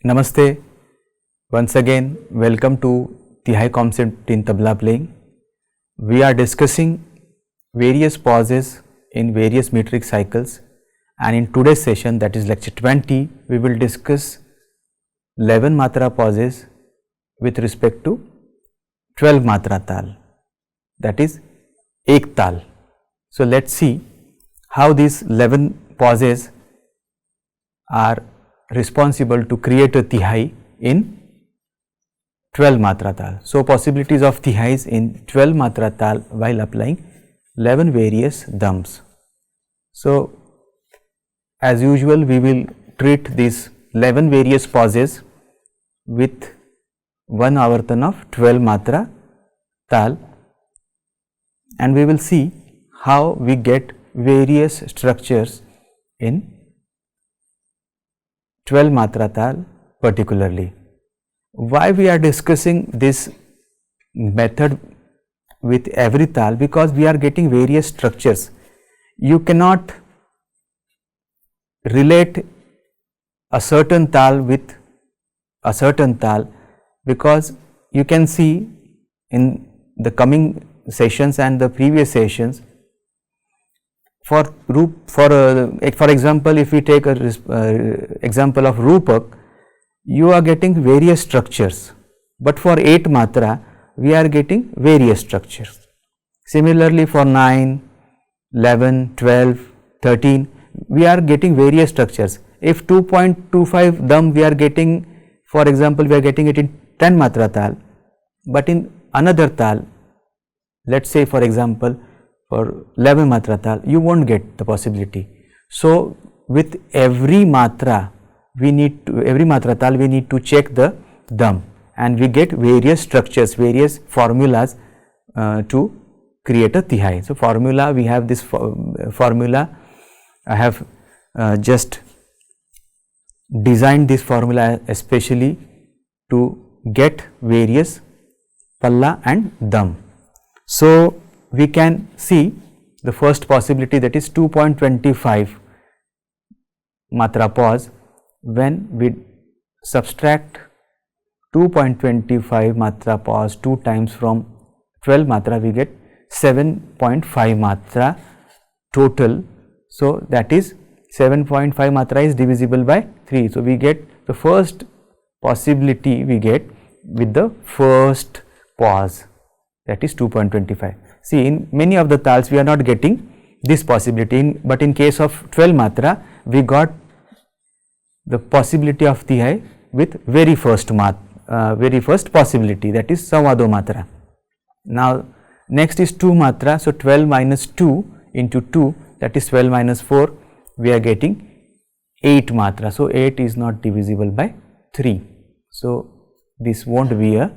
Namaste. Once again, welcome to Tehai concept in tabla playing. We are discussing various pauses in various metric cycles, and in today's session, that is lecture 20, we will discuss 11 matra pauses with respect to 12 matra tal, that is ek tal. So let's see how these 11 pauses are responsible to create a Tehai in 12 matra tal. So possibilities of Tehais in 12 matra tal while applying 11 various dams. So as usual, we will treat these 11 various pauses with one avartan of 12 matra tal, and we will see how we get various structures in 12 matra tal particularly. Why we are discussing this method with every tal? Because we are getting various structures. You cannot relate a certain tal with a certain tal, because you can see in the coming sessions and the previous sessions, for example, if we take a example of Rupak, you are getting various structures, but for 8 matra we are getting various structures. Similarly, for 9, 11, 12, 13 we are getting various structures. If 2.25 dam we are getting, for example, we are getting it in 10 matra tal, but in another tal, let us say for example for 11 matra tal, you won't get the possibility. So with every matra tal we need to check the dam, and we get various structures, various formulas to create a Tehai. So formula, we have this formula. I have just designed this formula especially to get various palla and dam. So we can see the first possibility, that is 2.25 matra pause. When we subtract 2.25 matra pause 2 times from 12 matra, we get 7.5 matra total. So that is 7.5 matra is divisible by 3. So we get the first possibility we get with the first pause, that is 2.25. See, in many of the tals we are not getting this possibility, but in case of 12 matra we got the possibility of Tehai with very first possibility, that is Samvado matra. Now next is 2 matra, so 12 minus 2 into 2, that is 12 minus 4, we are getting 8 matra. So 8 is not divisible by 3. So this won't be a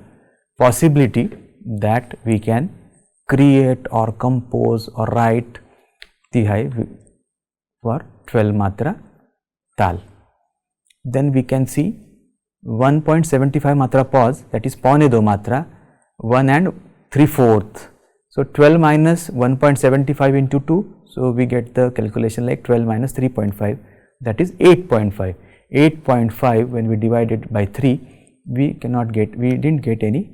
possibility that we can create or compose or write Tehai for 12 matra tal. Then we can see 1.75 matra pause, that is paune do matra, 1 and 3/4. So 12 minus 1.75 into 2, so we get the calculation like 12 minus 3.5, that is 8.5. 8.5 when we divide it by 3, we didn't get any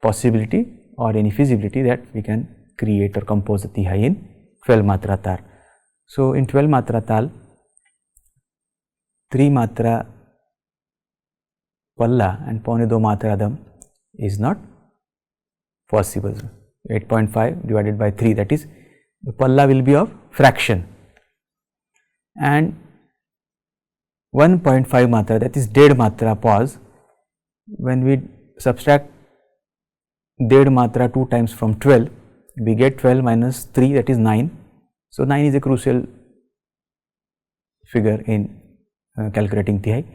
possibility or any feasibility that we can create or compose a Tehai in 12 matra tal. So in 12 matra tal, 3 matra palla and paune do matra dam is not possible. 8.5 divided by 3, that is the palla will be of fraction, and 1.5 matra, that is dead matra pause. When we subtract dead matra 2 times from 12, we get 12 minus 3, that is 9. So 9 is a crucial figure in calculating Tehai.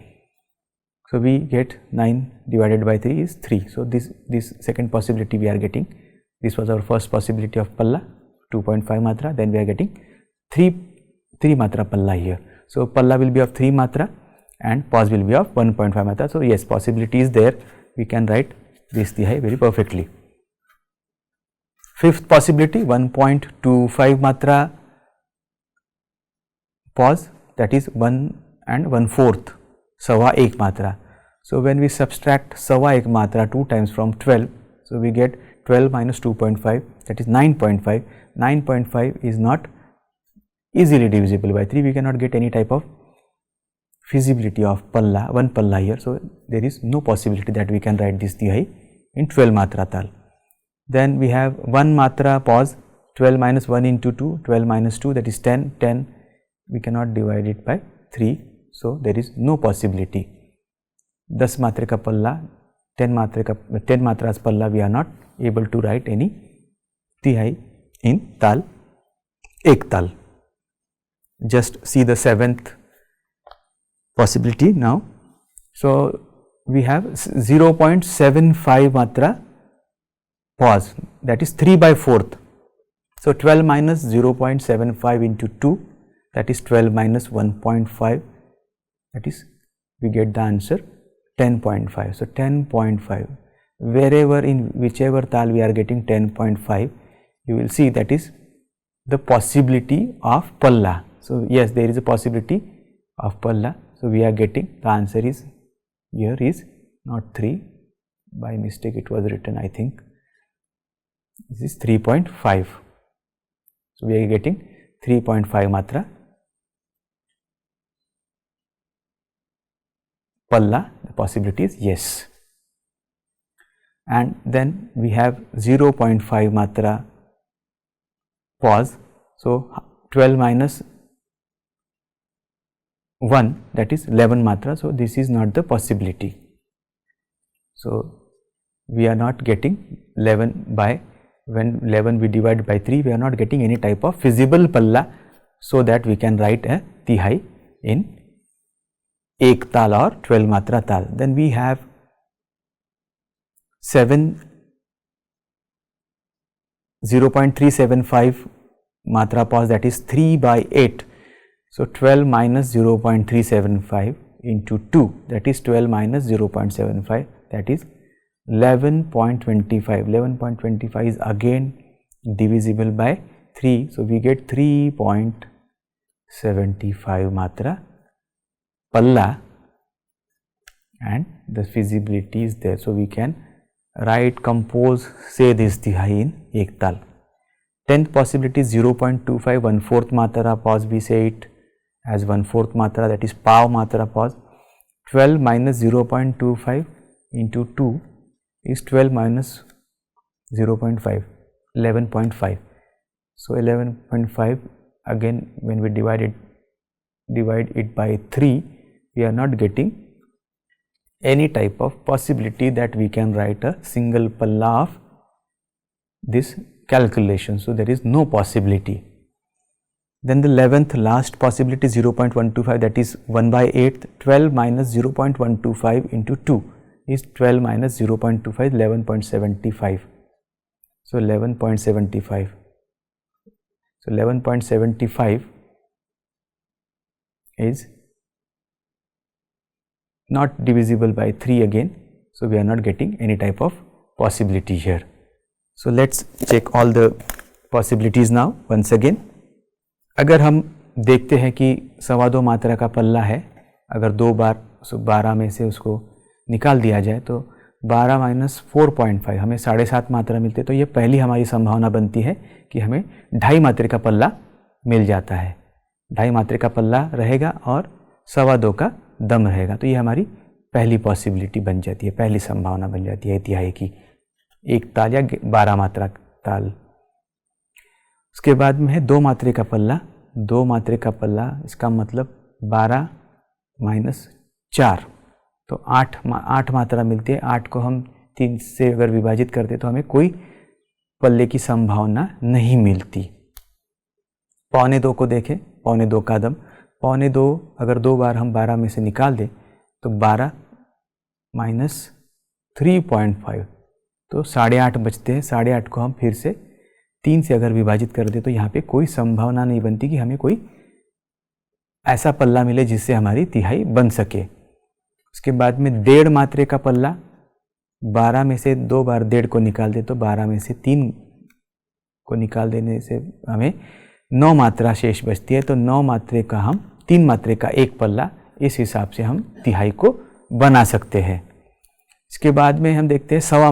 So we get 9 divided by 3 is 3. So this second possibility we are getting. This was our first possibility of palla, 2.5 matra. Then we are getting 3 matra palla here. So palla will be of 3 matra and pause will be of 1.5 matra. So yes, possibility is there. We can write this Tehai very perfectly. Fifth possibility, 1.25 matra pause, that is 1 and 1/4, सवा एक मात्रा. So when we subtract सवा एक मात्रा 2 times from 12, so we get 12 minus 2.5, that is 9.5. 9.5 is not easily divisible by 3. We cannot get any type of feasibility of palla, one palla here. So there is no possibility that we can write this Tehai in 12 matra tal. Then we have 1 matra pause, 12 minus 1 into 2, 12 minus 2, that is 10, 10 we cannot divide it by 3. So there is no possibility. 10 matra ka palla, 10 matras palla, we are not able to write any Tehai in tal, ek tal. Just see the 7th possibility now. So we have 0.75 matra pause, that is 3/4. So 12 minus 0.75 into 2, that is 12 minus 1.5, that is we get the answer 10.5. So 10.5, wherever in whichever tal we are getting 10.5, you will see that is the possibility of palla. So yes, there is a possibility of palla. So we are getting the answer is here is not 3, by mistake it was written, I think this is 3.5. So we are getting 3.5 matra palla. The possibility is yes. And then we have 0.5 matra pause. So 12 minus 1, that is 11 matra. So this is not the possibility. So we are not getting 11 by, when 11 we divide by 3, we are not getting any type of feasible palla, so that we can write a Tehai in ek tal or 12 matra tal. Then we have 0.375 matra pause, that is 3/8. So 12 minus 0.375 into 2, that is 12 minus 0.75, that is 11.25. 11.25 is again divisible by 3. So we get 3.75 matra palla, and the feasibility is there. So we can write, compose, say this Tehai in ek tal. 10th possibility is 0.25, 1/4 matra pause, we say it as 1/4 matra, that is pav matra pause. 12 minus 0.25 into 2 is 12 minus 0.5, 11.5. So 11.5, again when we divide it by 3, we are not getting any type of possibility that we can write a single palla of this calculation. So there is no possibility. Then the 11th last possibility 0.125, that is 1/8. 12 minus 0.125 into 2 is 12 minus 0.25, 11.75. So 11.75. So 11.75 is not divisible by 3 again. So we are not getting any type of possibility here. So let's check all the possibilities now once again. अगर हम देखते हैं कि 2.25 मात्रा का पल्ला है, अगर 2 बार 12 में से उसको निकाल दिया जाए तो 12 माइनस 4.5 हमें 7.5 मात्रा मिलते, तो ये पहली हमारी संभावना बनती है कि हमें 2.5 मात्रा का पल्ला मिल जाता है. 2.5 मात्रा का पल्ला रहेगा और 2.25 का दम रहेगा. तो ये हमारी पहली पॉसिबिलिटी बन जाती है, पहली संभावना बन जाती है तिहाई की, एक ताल या 12 मात्रा ताल. उसके बाद में है 2 मात्रे का पल्ला. 2 मात्रे का पल्ला, इसका मतलब 12 माइनस 4, तो 8 मात्रा मिलती है. 8 को हम 3 से अगर विभाजित करते तो हमें कोई पल्ले की संभावना नहीं मिलती. 2.25 को देखें, 2.25 का दम, 2.25 अगर 2 बार हम 12 में से निकाल दें तो 12 माइनस 3.5, तो 8.5 बचते हैं. 8.5 को हम फिर से 3 से अगर विभाजित कर दे तो यहाँ पे कोई संभावना नहीं बनती कि हमें कोई ऐसा पल्ला मिले जिससे हमारी तिहाई बन सके. उसके बाद में 1.5 मात्रे का पल्ला, 12 में से 2 बार 1.5 को निकाल दे तो 12 में से 3 को निकाल देने से हमें 9 मात्रा शेष बचती है. तो 9 मात्रे का हम 3 मात्रे का एक पल्ला इस हिसाब से हम तिहाई को बना सकते हैं। इसके बाद में हम देखते हैं सवा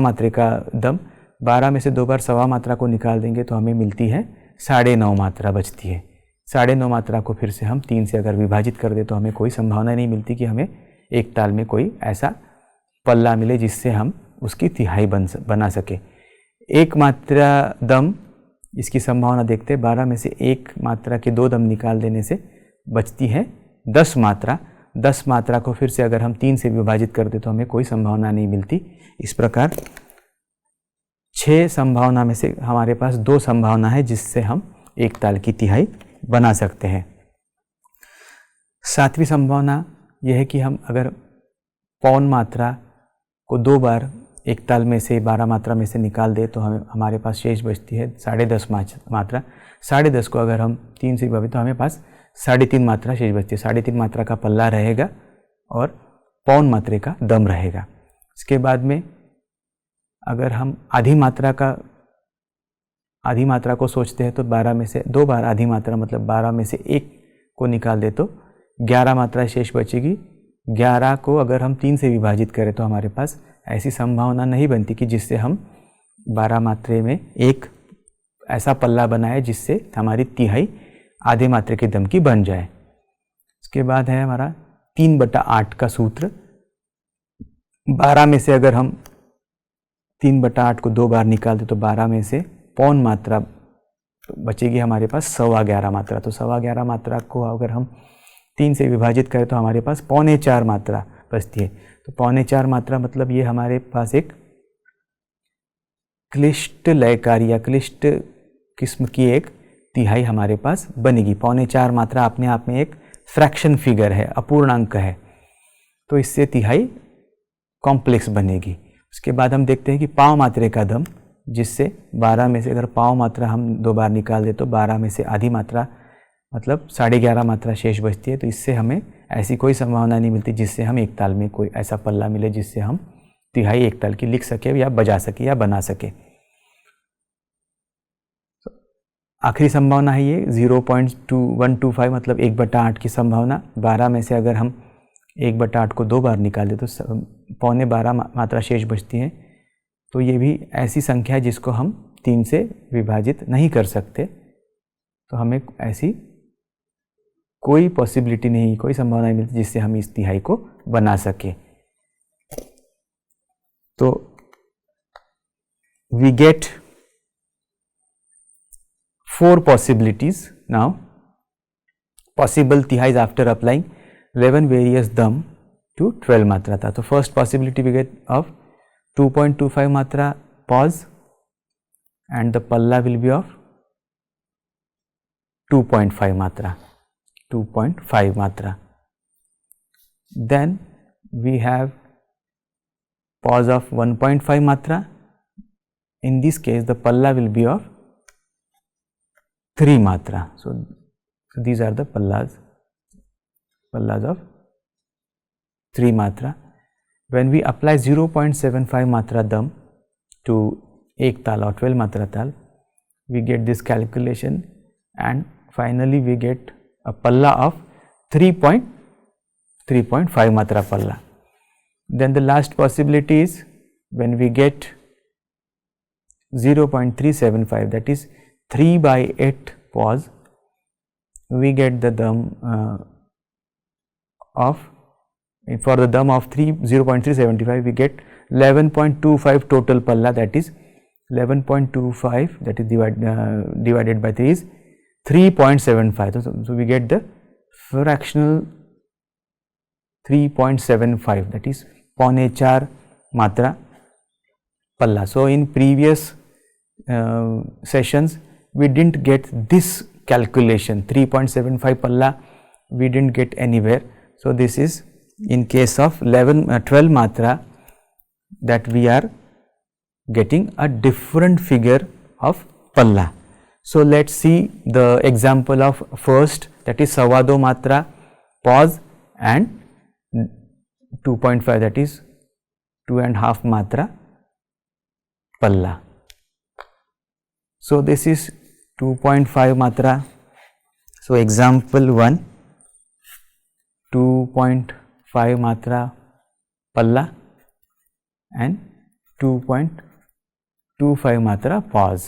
मात्रे का दम। 12 में से 2 बार सवा मात्रा को निकाल देंगे तो हमें मिलती है 9.5 मात्रा बचती है। 9.5 मात्रा को फिर से हम 3 से अगर विभाजित कर दे तो हमें कोई संभावना नहीं मिलती कि हमें एक ताल में कोई ऐसा पल्ला मिले जिससे हम उसकी तिहाई बना सके। 1 मात्रा दम, इसकी संभावना देखते हैं। 12 में से 1 मात्रा के 2 दम निकाल देने से बचती है 10 मात्रा। 10 मात्रा को फिर से अगर हम 3 से विभाजित कर दे तो हमें कोई संभावना नहीं मिलती। इस प्रकार 6 संभावना में से हमारे पास 2 संभावना है जिससे हम एक ताल की तिहाई बना सकते हैं। 7वीं संभावना यह है कि हम अगर पौन मात्रा को 2 बार एक ताल में से 12 मात्रा में से निकाल दे तो हमारे पास शेष बचती है 10.5 मात्रा। 10.5 को अगर हम 3 से विभाजित तो हमें पास 3.5 मात्रा शेष बचती है। 3.5 मात्रा का पल्ला रहेगा और पौन मात्रे का दम रहेगा। इसके बाद में अगर हम आधी मात्रा को सोचते हैं तो 12 में से 2 बार आधी मात्रा मतलब 12 में से 1 को निकाल दे तो 11 मात्रा शेष बचेगी। 11 को अगर हम 3 से विभाजित करें तो हमारे पास ऐसी संभावना नहीं बनती कि जिससे हम 12 मात्रे में एक ऐसा पल्ला बनाए जिससे हमारी तिहाई आधे मात्रे के दम की बन जाए। इसके बाद है हमारा 3/8 का सूत्र। 12 में से अगर हम 3/8 को 2 बार निकाल दें तो 12 में से पौन मात्रा बचेगी हमारे पास 11.25 मात्रा। तो 11.25 मात्रा को अगर हम 3 से विभाजित करें तो हमारे पास 3.25 मात्रा बचती है। तो 3.25 मात्रा मतलब ये हमारे पास एक क्लिष्ट लयकारी या क्लिष्ट किस्म की एक तिहाई हमारे पास बनेगी। 3.25 मात्रा अपने आप में एक फ्रैक्शन फिगर है, अपूर्णांक है, तो इससे तिहाई कॉम्प्लेक्स बनेगी। उसके बाद हम देखते हैं कि पाव मात्रे का दम, जिससे 12 में से अगर पाव मात्रा हम 2 बार निकाल दे तो 12 में से आधी मात्रा मतलब 11.5 मात्रा शेष बचती है। तो इससे हमें ऐसी कोई संभावना नहीं मिलती जिससे हम एक ताल में कोई ऐसा पल्ला मिले जिससे हम तिहाई एक ताल की लिख सके या बजा सके या बना सके। आखिरी संभावना है ये 0.125 मतलब 1/8 की संभावना। 12 में से अगर हम 1/8 को 2 बार निकाल दें तो 12.25 मात्रा शेष बचती है। तो ये भी ऐसी संख्या है जिसको हम 3 से विभाजित नहीं कर सकते। तो हमें ऐसी कोई पॉसिबिलिटी नहीं, कोई संभावना नहीं मिलती जिससे हम इस तिहाई को बना सके। तो we get 4 possibilities now. Possible tihais after applying 11 various dam to 12 matra था। तो first possibility we get of 2.25 matra pause and the palla will be of 2.5 matra. 2.5 matra. Then we have pause of 1.5 matra. In this case the palla will be of 3 matra. So these are the pallas of 3 matra. When we apply 0.75 matra dam to ek taal or 12 matra taal, we get this calculation and finally we get a palla of 3.5 matra palla. Then the last possibility is when we get 0.375, that is 3/8 pause, we get the dam of, for the dam of 0.375 we get 11.25 total palla, that is 11.25 that is divided by 3 is 3.75. So we get the fractional 3.75, that is 4.25 matra palla. So in previous sessions we didn't get this calculation, 3.75 palla we didn't get anywhere. So this is in case of 12 matra that we are getting a different figure of palla. So let's see the example of first, that is 2.25 matra pause and 2.5, that is 2.5 matra palla. So this is 2.5 matra. So example 1, 2.5 matra palla and 2.25 matra pause.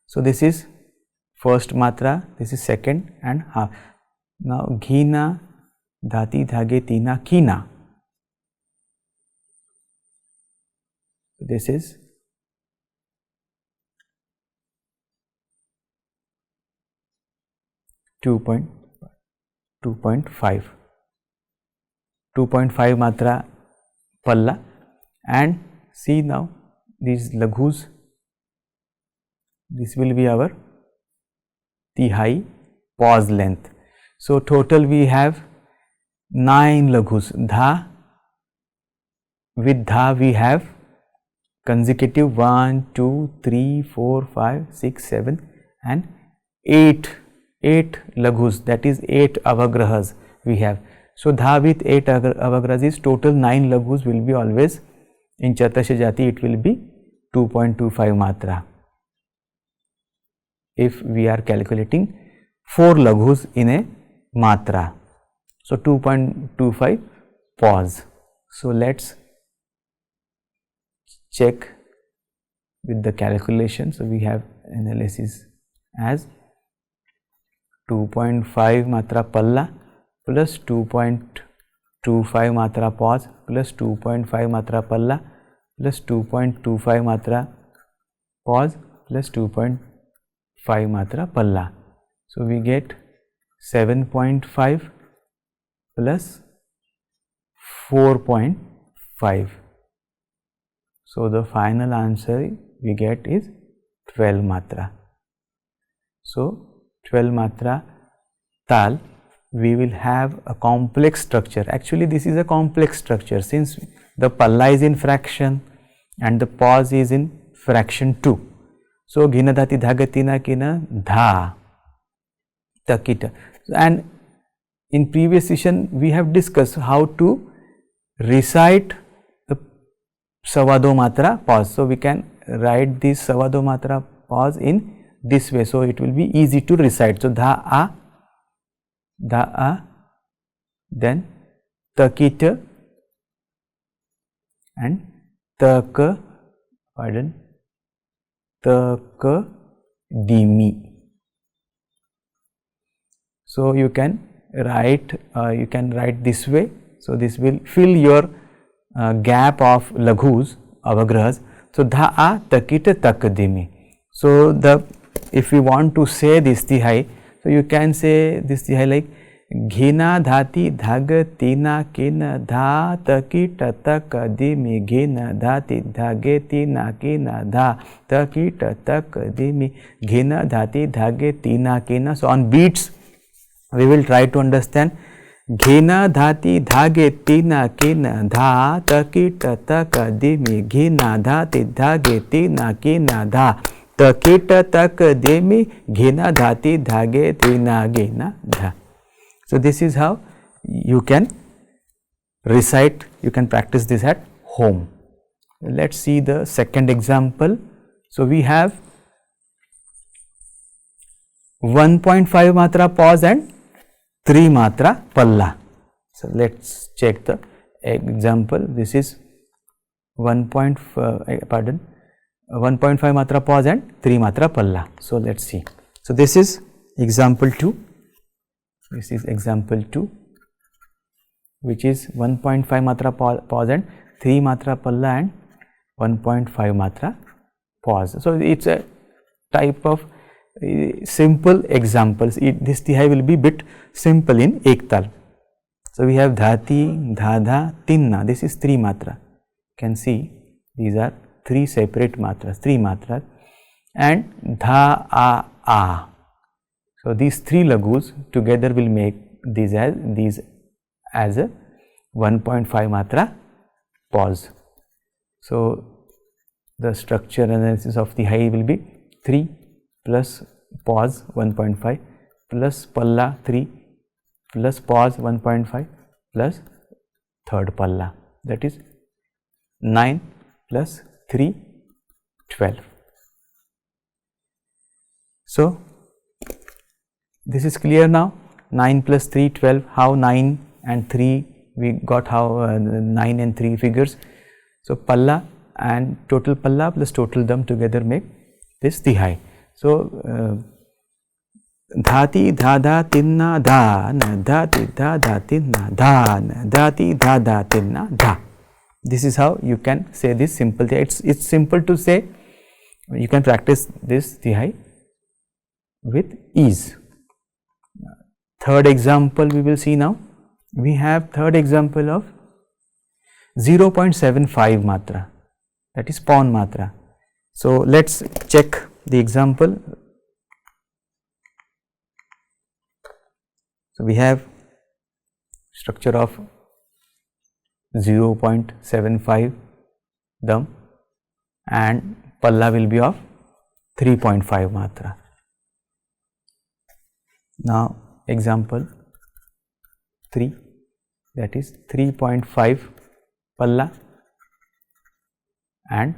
So this is first matra, this is second and half. Now ghina dhati dhage tina kina. This is 2.5 matra palla, and see now these laghus, this will be our Tehai pause length. So total we have 9 laghus. Dha, with dha we have consecutive 1, 2, 3, 4, 5, 6, 7 and 8 laghus, that is 8 avagrahas we have. So dha with 8 avagrahas is total 9 laghus will be always in Chatasha Jati, it will be 2.25 matra. If we are calculating 4 laghus in a matra, so 2.25 pause. So let's check with the calculation. So we have analysis as 2.5 matra palla plus 2.25 matra pause plus 2.5 matra palla plus 2.25 matra pause plus 2.5 matra palla. So we get 7.5 plus 4.5. So the final answer we get is 12 matra. So 12 matra Taal, we will have a complex structure. Actually this is a complex structure since the palla is in fraction and the pause is in fraction 2. So ghina dhati dhagatina kina dha takita, and in previous session we have discussed how to recite the savado matra pause. So we can write this savado matra pause in this way, so it will be easy to recite. So dha a, then takita and taka, taka dimi. So you can write this way. So this will fill your gap of laghus, avagrahas. So dha a takita takadimi. So if we want to say this Tehai, so you can say this Tehai like ghina dhati dhaga tina kina dha takita takadimi, ghina dhati dhage tina kina dha takita takadimi, ghina dhati dhage tina kina. So on beats we will try to understand. Ghina dhati dhage tina kina dha takita takadimi, ghina dhati dhage tina kina dha takita takadimi, ghina dhati dhage tina ghina dha. So this is how you can recite, you can practice this at home. Let's see the second example. So we have 1.5 matra pause and 3 matra palla. So let's check the example. This is 1.5 matra pause and 3 matra palla. So let's see. So this is example 2. This is example 2, which is 1.5 matra pause and 3 matra palla and 1.5 matra pause. So it's a type of simple examples. This Tehai will be bit simple in ek tal. So we have dhati, dhadha, tinna. This is 3 matra. You can see these are 3 separate matras, 3 matras, and dha, a. So these 3 laghus together will make these as a 1.5 matra pause. So the structure analysis of Tehai will be 3 plus pause 1.5 plus palla 3 plus pause 1.5 plus third palla, that is 9 plus 3, 12. So this is clear now. 9 plus 3 12, how 9 and 3 we got, how 9 and 3 figures. So palla and total palla plus total dam together make this Tehai. So dhati dhada tinna dhan, dhati dhada tinna dhan, dhati dhada tinna dha. This is how you can say this simple Tehai. It's simple to say. You can practice this Tehai with ease. Third example we will see now. We have third example of 0.75 matra, that is pawn matra. So let's check the example. So we have structure of 0.75 dam and palla will be of 3.5 matra. Now example 3, that is 3.5 palla and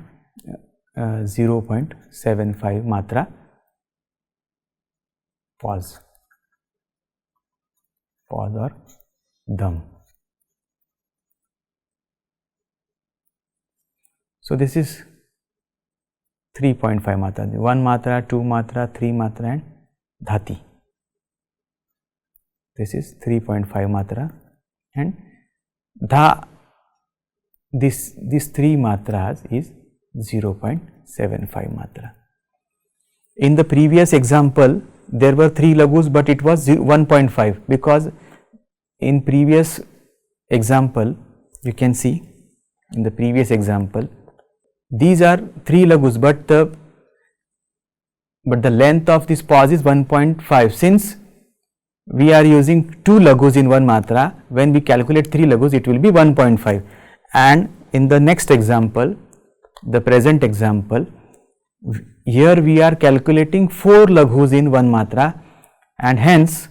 0.75 matra pause or dam. So this is 3.5 matra, 1 matra, 2 matra, 3 matra and dhati. This is 3.5 matra and dha, these 3 matras is 0.75 matra. In the previous example there were 3 laghus, but it was 1.5, because in previous example you can see, in the previous example these are 3 laghus, but the length of this pause is 1.5. Since we are using 2 laghus in 1 matra, when we calculate 3 laghus it will be 1.5. And in the next example, the present example, here we are calculating 4 laghus in 1 matra, and hence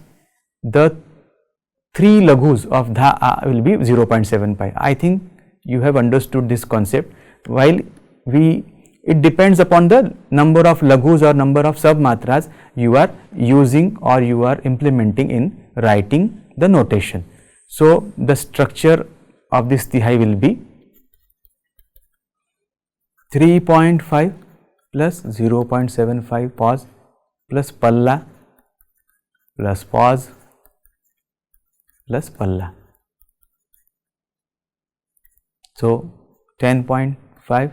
the 3 laghus of dha will be 0.75. I think you have understood this concept. While it depends upon the number of laghus or number of sub matras you are using or you are implementing in writing the notation. So the structure of this Tehai will be 3.5 plus 0.75 pause plus palla plus pause plus palla. So 10.5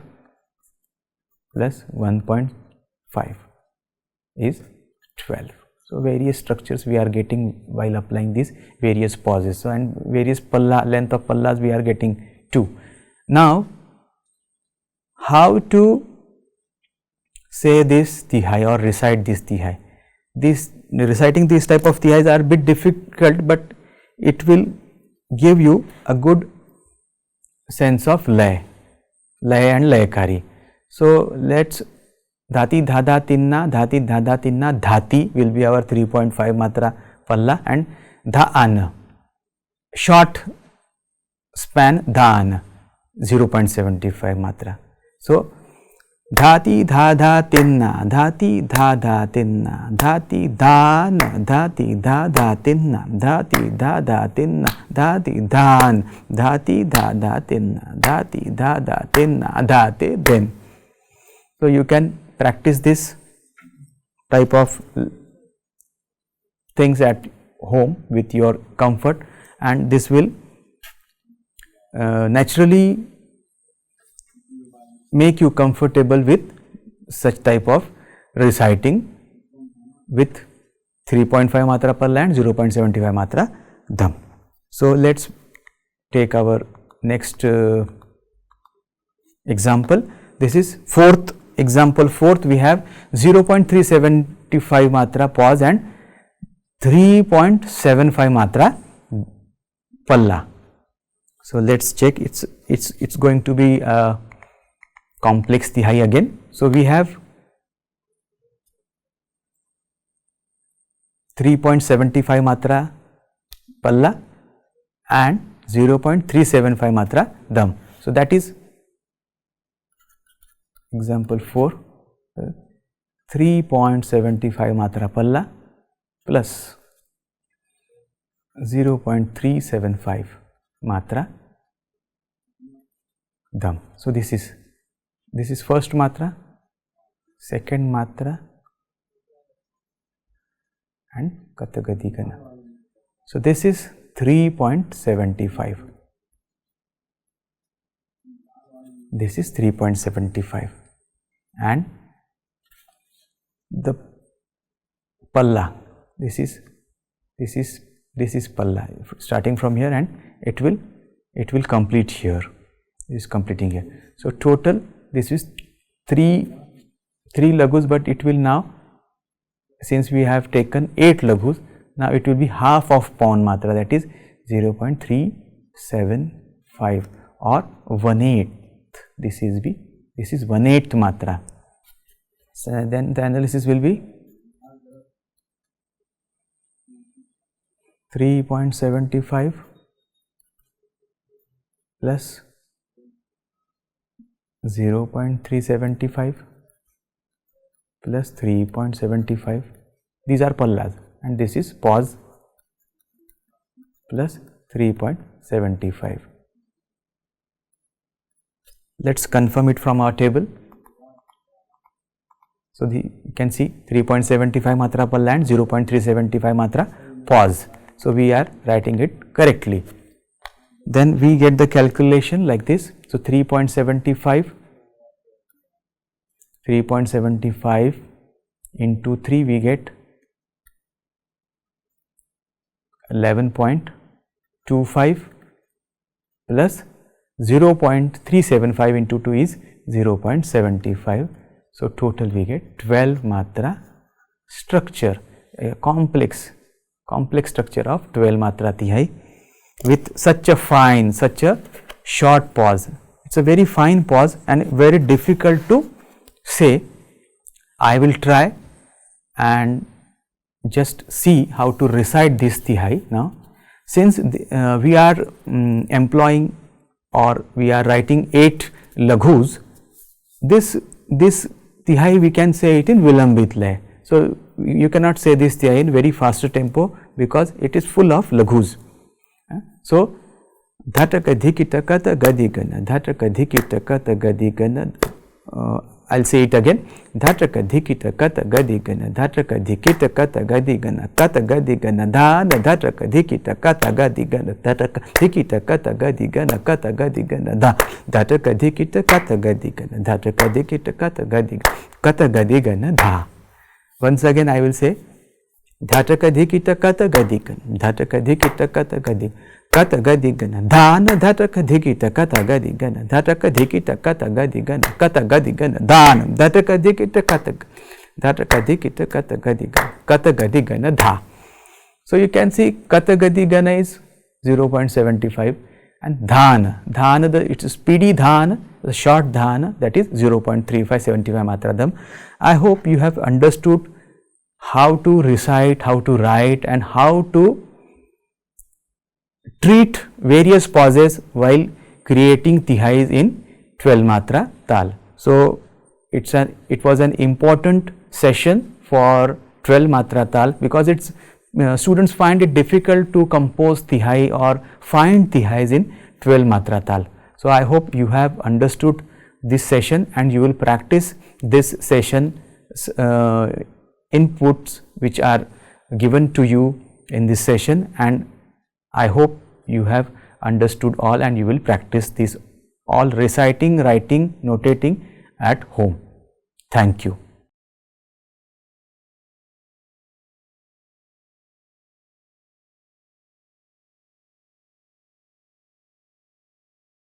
plus 1.5 is 12. So various structures we are getting while applying these various pauses. So and various palla, length of pallas we are getting 2. Now how to say this Tehai or recite this Tehai? Reciting this type of Tehais are a bit difficult, but it will give you a good sense of lay and layakari. So let's dhati dhada tinna, dhati dhada tinna, dhati will be our 3.5 matra palla, and dhaan, short span dhan, 0.75 matra. So dhati dhada tinna, dhati dhada tinna, dhati dhan, dhati dhada tinna, dhati dhada tinna, dhati dhan, dhati dhada tinna, dhati dhada tinna, dhati then. So you can practice this type of things at home with your comfort, and this will naturally make you comfortable with such type of reciting with 3.5 matra palla and 0.75 matra dam. So let's take our next example. This is fourth example. Fourth, we have 0.375 matra pause and 3.75 matra palla. So let's check. It's going to be a complex Tehai again. So we have 3.75 matra palla and 0.375 matra dam. So that is example 4, 3.75 matra palla plus 0.375 matra dham. So this is first matra, second matra and katagadi gana. So this is 3.75. This is 3.75 and the palla, this is palla starting from here and it will complete here. It is completing here. So total this is 3 laghus, but it will now, since we have taken 8 laghus, now it will be half of pawn matra, that is 0.375 or 1/8. This is 1/8 matra. So then the analysis will be 3.75 plus 0.375 plus 3.75. These are pallas and this is pause plus 3.75. Let's confirm it from our table. So you can see 3.75 matra palla and 0.375 matra pause. So we are writing it correctly. Then we get the calculation like this. So 3.75 into 3 we get 11.25 plus 0.375 into 2 is 0.75. So total we get 12 matra structure, a complex structure of 12 matra Tehai with such a short pause. It's a very fine pause and very difficult to say. I will try and just see how to recite this Tehai now. Since we are employing or we are writing 8 laghus, this Tehai we can say it in vilambit lay. So you cannot say this Tehai in very fast tempo because it is full of laghus. So dhataka dhikita kata gadi gana, dhataka dhikita kata gadi gana. I'll say it again. Dhataka dhikita kata gadi gana, dhataka dhikita kata gadi gana, kata gadi gana dhana, dhataka dhikita kata gadi gana, dhataka dhikita kata gadi gana, kata gadi gana dha, dhataka dhikita kata gadi gana, dhataka dhikita kata gadi gana, kata gadi gana dha. Once again I will say dhataka dhikita kata gadi gana, dhataka dhikita kata gadi gana dhana, dhataka dhikita kata gadi gana, dhataka dhikita kata gadi gana, kata gadi gana dhana, dhataka dhikita kata gadi gana dha. So you can see kata gadi gana is 0.75 and dhana, it is speedy dhana, the short dhana, that is 0.3575 matra dham. I hope you have understood how to recite, how to write and how to treat various pauses while creating Tehais in 12 matra Taal. So it was an important session for 12 matra Taal because it's students find it difficult to compose Tehai or find Tehais in 12 matra Taal. So I hope you have understood this session and you will practice this session inputs which are given to you in this session, and I hope you have understood all and you will practice this all reciting, writing, notating at home. Thank you.